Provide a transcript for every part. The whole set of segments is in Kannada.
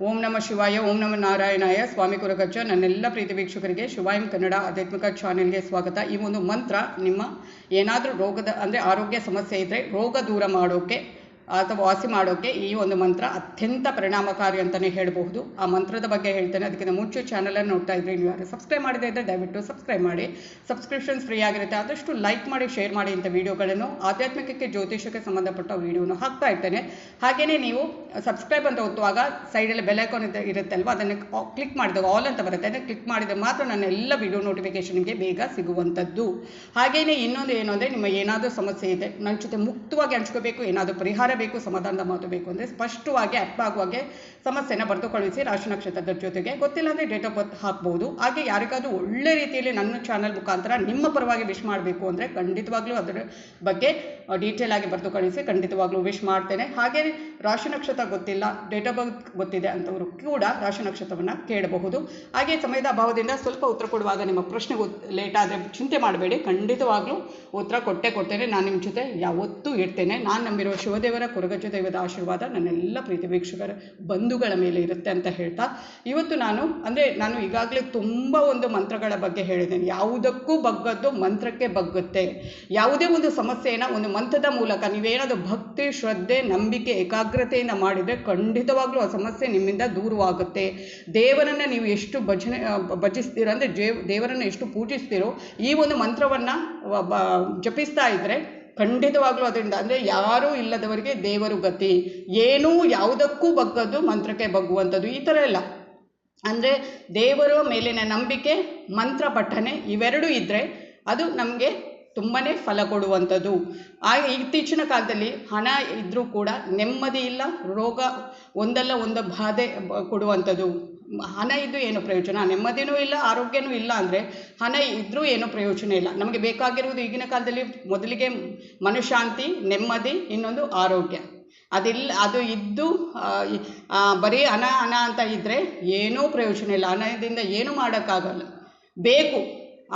ಓಂ ನಮಃ ಶಿವಾಯ, ಓಂ ನಮಃ ನಾರಾಯಣಾಯ. ಸ್ವಾಮಿ ಕುಲಕಚ್ಚ ನನ್ನೆಲ್ಲ ಪ್ರೀತಿ ವೀಕ್ಷಕರಿಗೆ ಶಿವಾಯಂ ಕನ್ನಡ ಆಧ್ಯಾತ್ಮಿಕ ಚಾನೆಲ್ಗೆ ಸ್ವಾಗತ. ಈ ಒಂದು ಮಂತ್ರ ನಿಮ್ಮ ಏನಾದರೂ ರೋಗದ ಅಂದರೆ ಆರೋಗ್ಯ ಸಮಸ್ಯೆ ಇದ್ದರೆ ರೋಗ ದೂರ ಮಾಡೋಕ್ಕೆ ಅಥವಾ ವಾಸಿ ಮಾಡೋಕ್ಕೆ ಈ ಒಂದು ಮಂತ್ರ ಅತ್ಯಂತ ಪರಿಣಾಮಕಾರಿ ಅಂತಲೇ ಹೇಳಬಹುದು. ಆ ಮಂತ್ರದ ಬಗ್ಗೆ ಹೇಳ್ತೇನೆ. ಅದಕ್ಕಿಂತ ಮುಂಚೆ ಚಾನಲನ್ನು ನೋಡ್ತಾ ಇದ್ರೆ ನೀವು ಯಾರು ಸಬ್ಸ್ಕ್ರೈಬ್ ಮಾಡದೇ ಇದ್ದರೆ ದಯವಿಟ್ಟು ಸಬ್ಸ್ಕ್ರೈಬ್ ಮಾಡಿ. ಸಬ್ಸ್ಕ್ರಿಪ್ಷನ್ಸ್ ಫ್ರೀ ಆಗಿರುತ್ತೆ. ಆದಷ್ಟು ಲೈಕ್ ಮಾಡಿ, ಶೇರ್ ಮಾಡಿ. ಇಂಥ ವೀಡಿಯೋಗಳನ್ನು ಆಧ್ಯಾತ್ಮಿಕಕ್ಕೆ ಜ್ಯೋತಿಷಕ್ಕೆ ಸಂಬಂಧಪಟ್ಟ ವೀಡಿಯೋನ ಹಾಕ್ತಾ ಇರ್ತೇನೆ. ಹಾಗೆಯೇ ನೀವು ಸಬ್ಸ್ಕ್ರೈಬ್ ಅಂತ ಒತ್ತುವಾಗ ಸೈಡಲ್ಲಿ ಬೆಲ್ ಐಕಾನ್ ಇರುತ್ತೆ ಅಲ್ವಾ, ಅದನ್ನು ಕ್ಲಿಕ್ ಮಾಡಿದಾಗ ಆಲ್ ಅಂತ ಬರುತ್ತೆ. ಅದನ್ನು ಕ್ಲಿಕ್ ಮಾಡಿದರೆ ಮಾತ್ರ ನನ್ನ ಎಲ್ಲ ವೀಡಿಯೋ ನೋಟಿಫಿಕೇಷನ್ ನಿಮಗೆ ಬೇಗ ಸಿಗುವಂಥದ್ದು. ಹಾಗೆಯೇ ಇನ್ನೊಂದು ಏನು ಅಂದರೆ, ನಿಮ್ಮ ಏನಾದರೂ ಸಮಸ್ಯೆ ಇದೆ ನನ್ನ ಜೊತೆ ಮುಕ್ತವಾಗಿ ಹಂಚ್ಕೋಬೇಕು, ಏನಾದರೂ ಪರಿಹಾರ ಬೇಕು, ಸಮಾಧಾನದ ಮಾತು ಬೇಕು ಅಂದರೆ ಸ್ಪಷ್ಟವಾಗಿ ಅರ್ಥವಾಗುವಾಗೆ ಸಮಸ್ಯೆನ ಬರೆದು ಕಳುಹಿಸಿ. ರಾಶಿ ನಕ್ಷತ್ರದ ಜೊತೆಗೆ ಗೊತ್ತಿಲ್ಲ ಅಂದರೆ ಡೇಟ್ ಆಫ್ ಬರ್ತ್ ಹಾಕ್ಬೋದು. ಹಾಗೆ ಯಾರಿಗಾದ್ರೂ ಒಳ್ಳೆ ರೀತಿಯಲ್ಲಿ ನನ್ನ ಚಾನಲ್ ಮುಖಾಂತರ ನಿಮ್ಮ ಪರವಾಗಿ ವಿಶ್ ಮಾಡಬೇಕು ಅಂದರೆ ಖಂಡಿತವಾಗ್ಲೂ ಅದರ ಬಗ್ಗೆ ಡೀಟೇಲ್ ಆಗಿ ಬರೆದು ಕಳಿಸಿ, ಖಂಡಿತವಾಗ್ಲೂ ವಿಶ್ ಮಾಡ್ತೇನೆ. ಹಾಗೆ ರಾಶಿ ನಕ್ಷತ್ರ ಗೊತ್ತಿಲ್ಲ, ಡೇಟ್ ಆಫ್ ಬರ್ತ್ ಗೊತ್ತಿದೆ ಅಂತವರು ಕೂಡ ರಾಶಿ ನಕ್ಷತ್ರವನ್ನು ಕೇಳಬಹುದು. ಹಾಗೆ ಸಮಯದ ಅಭಾವದಿಂದ ಸ್ವಲ್ಪ ಉತ್ತರ ಕೊಡುವಾಗ ನಿಮ್ಮ ಪ್ರಶ್ನೆಗೆ ಲೇಟ್ ಆದರೆ ಚಿಂತೆ ಮಾಡಬೇಡಿ, ಖಂಡಿತವಾಗ್ಲೂ ಉತ್ತರ ಕೊಡ್ತೇನೆ. ನಾನು ನಿಮ್ಮ ಜೊತೆ ಯಾವತ್ತೂ ಇರ್ತೇನೆ. ನಾನು ನಂಬಿರುವ ಶಿವದೇವರ ಕೊರಗಜ್ಜ ದೈವದ ಆಶೀರ್ವಾದ ನನ್ನೆಲ್ಲ ಪ್ರೀತಿ ವೀಕ್ಷಕರ ಬಂಧುಗಳ ಮೇಲೆ ಇರುತ್ತೆ ಅಂತ ಹೇಳ್ತಾ, ಇವತ್ತು ನಾನು ಈಗಾಗಲೇ ತುಂಬ ಒಂದು ಮಂತ್ರಗಳ ಬಗ್ಗೆ ಹೇಳಿದ್ದೇನೆ. ಯಾವುದಕ್ಕೂ ಬಗ್ಗದ್ದು ಮಂತ್ರಕ್ಕೆ ಬಗ್ಗುತ್ತೆ. ಯಾವುದೇ ಒಂದು ಸಮಸ್ಯೆಯನ್ನು ಒಂದು ಮಂತ್ರದ ಮೂಲಕ ನೀವೇನಾದರೂ ಭಕ್ತಿ, ಶ್ರದ್ಧೆ, ನಂಬಿಕೆ, ಏಕಾಗ್ರತೆಯಿಂದ ಮಾಡಿದರೆ ಖಂಡಿತವಾಗ್ಲೂ ಆ ಸಮಸ್ಯೆ ನಿಮ್ಮಿಂದ ದೂರವಾಗುತ್ತೆ. ದೇವರನ್ನು ನೀವು ಎಷ್ಟು ಭಜಿಸ್ತೀರೋ ಅಂದರೆ ದೇವರನ್ನು ಎಷ್ಟು ಪೂಜಿಸ್ತೀರೋ ಈ ಒಂದು ಮಂತ್ರವನ್ನು ಜಪಿಸ್ತಾ ಇದ್ದರೆ ಖಂಡಿತವಾಗ್ಲೂ ಅದರಿಂದ ಅಂದರೆ ಯಾರೂ ಇಲ್ಲದವರಿಗೆ ದೇವರು ಗತಿ. ಏನೂ ಯಾವುದಕ್ಕೂ ಬಗ್ಗದ್ದು ಮಂತ್ರಕ್ಕೆ ಬಗ್ಗುವಂಥದ್ದು. ಈ ಥರ ಎಲ್ಲ ಅಂದರೆ ದೇವರ ಮೇಲಿನ ನಂಬಿಕೆ, ಮಂತ್ರ ಪಠನೆ ಇವೆರಡೂ ಇದ್ದರೆ ಅದು ನಮಗೆ ತುಂಬಾ ಫಲ ಕೊಡುವಂಥದ್ದು. ಇತ್ತೀಚಿನ ಕಾಲದಲ್ಲಿ ಹಣ ಇದ್ದರೂ ಕೂಡ ನೆಮ್ಮದಿ ಇಲ್ಲ, ರೋಗ ಒಂದಲ್ಲ ಒಂದು ಬಾಧೆ ಕೊಡುವಂಥದ್ದು. ಹಣ ಇದ್ದು ಏನು ಪ್ರಯೋಜನ, ನೆಮ್ಮದಿನೂ ಇಲ್ಲ, ಆರೋಗ್ಯನೂ ಇಲ್ಲ ಅಂದರೆ ಹಣ ಇದ್ದರೂ ಏನೂ ಪ್ರಯೋಜನ ಇಲ್ಲ. ನಮಗೆ ಬೇಕಾಗಿರುವುದು ಈಗಿನ ಕಾಲದಲ್ಲಿ ಮೊದಲಿಗೆ ಮನಃಶಾಂತಿ, ನೆಮ್ಮದಿ, ಇನ್ನೊಂದು ಆರೋಗ್ಯ. ಅದು ಇದ್ದು ಬರೀ ಹಣ ಅಂತ ಇದ್ದರೆ ಏನೂ ಪ್ರಯೋಜನ ಇಲ್ಲ. ಹಣದಿಂದ ಏನೂ ಮಾಡೋಕ್ಕಾಗಲ್ಲ. ಬೇಕು,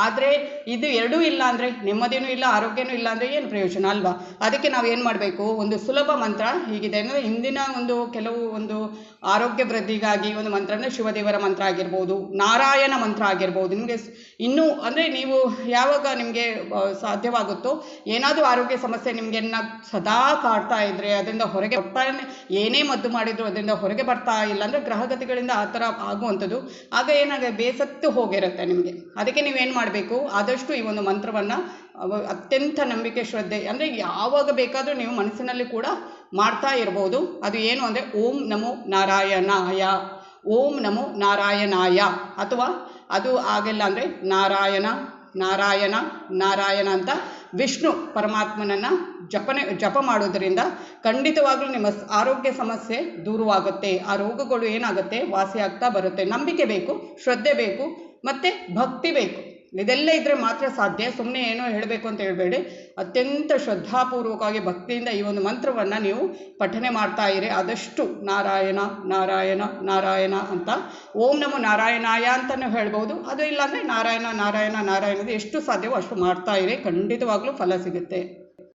ಆದರೆ ಇದು ಎರಡೂ ಇಲ್ಲ ಅಂದರೆ, ನೆಮ್ಮದಿನೂ ಇಲ್ಲ, ಆರೋಗ್ಯನೂ ಇಲ್ಲ ಅಂದರೆ ಏನು ಪ್ರಯೋಜನ ಅಲ್ವಾ? ಅದಕ್ಕೆ ನಾವು ಏನು ಮಾಡಬೇಕು, ಒಂದು ಸುಲಭ ಮಂತ್ರ ಹೀಗಿದೆ ಅಂದರೆ, ಹಿಂದಿನ ಕೆಲವು ಆರೋಗ್ಯ ವೃದ್ಧಿಗಾಗಿ ಒಂದು ಮಂತ್ರ ಅಂದರೆ ಶಿವದೇವರ ಮಂತ್ರ ಆಗಿರ್ಬೋದು, ನಾರಾಯಣ ಮಂತ್ರ ಆಗಿರ್ಬೋದು. ನಿಮಗೆ ಇನ್ನೂ ಅಂದರೆ ನೀವು ಯಾವಾಗ ನಿಮಗೆ ಸಾಧ್ಯವಾಗುತ್ತೋ, ಏನಾದರೂ ಆರೋಗ್ಯ ಸಮಸ್ಯೆ ನಿಮಗೆ ಸದಾ ಕಾಡ್ತಾ ಇದ್ದರೆ ಅದರಿಂದ ಹೊರಗೆ ಏನೇ ಮದ್ದು ಮಾಡಿದರೂ ಅದರಿಂದ ಹೊರಗೆ ಬರ್ತಾ ಇಲ್ಲ ಅಂದರೆ ಗ್ರಹಗತಿಗಳಿಂದ ಆ ಥರ ಆಗುವಂಥದ್ದು. ಆಗ ಏನಾಗ ಬೇಸತ್ತು ಹೋಗಿರುತ್ತೆ ನಿಮಗೆ. ಅದಕ್ಕೆ ನೀವೇನು ಮಾಡಬೇಕು, ಆದಷ್ಟು ಈ ಒಂದು ಮಂತ್ರವನ್ನು ಅತ್ಯಂತ ನಂಬಿಕೆ, ಶ್ರದ್ಧೆ ಅಂದರೆ ಯಾವಾಗ ಬೇಕಾದರೂ ನೀವು ಮನಸ್ಸಿನಲ್ಲಿ ಕೂಡ ಮಾಡ್ತಾ ಇರ್ಬೋದು. ಅದು ಏನು ಅಂದರೆ ಓಂ ನಮೋ ನಾರಾಯಣಾಯ, ಓಂ ನಮೋ ನಾರಾಯಣಾಯ, ಅಥವಾ ಅದು ಆಗಿಲ್ಲ ಅಂದರೆ ನಾರಾಯಣ ನಾರಾಯಣ ನಾರಾಯಣ ಅಂತ ವಿಷ್ಣು ಪರಮಾತ್ಮನನ್ನು ಜಪ ಮಾಡೋದರಿಂದ ಖಂಡಿತವಾಗ್ಲೂ ನಿಮ್ಮ ಆರೋಗ್ಯ ಸಮಸ್ಯೆ ದೂರವಾಗುತ್ತೆ. ಆ ರೋಗಗಳು ಏನಾಗುತ್ತೆ, ವಾಸಿ ಆಗ್ತಾ ಬರುತ್ತೆ. ನಂಬಿಕೆ ಬೇಕು, ಶ್ರದ್ಧೆ ಬೇಕು, ಮತ್ತು ಭಕ್ತಿ ಬೇಕು. ಇದೆಲ್ಲ ಇದ್ದರೆ ಮಾತ್ರ ಸಾಧ್ಯ. ಸುಮ್ಮನೆ ಏನೋ ಹೇಳಬೇಕು ಅಂತ ಹೇಳಬೇಡಿ. ಅತ್ಯಂತ ಶ್ರದ್ಧಾಪೂರ್ವಕವಾಗಿ ಭಕ್ತಿಯಿಂದ ಈ ಒಂದು ಮಂತ್ರವನ್ನು ನೀವು ಪಠನೆ ಮಾಡ್ತಾ ಇರಿ. ಆದಷ್ಟು ನಾರಾಯಣ ನಾರಾಯಣ ನಾರಾಯಣ ಅಂತ, ಓಂ ನಮೋ ನಾರಾಯಣಾಯ ಅಂತಲೂ ಹೇಳ್ಬೋದು. ಅದು ಇಲ್ಲಾಂದರೆ ನಾರಾಯಣ ನಾರಾಯಣ ನಾರಾಯಣದ ಎಷ್ಟು ಸಾಧ್ಯವೋ ಅಷ್ಟು ಮಾಡ್ತಾ ಇರಿ. ಖಂಡಿತವಾಗ್ಲೂ ಫಲ ಸಿಗುತ್ತೆ.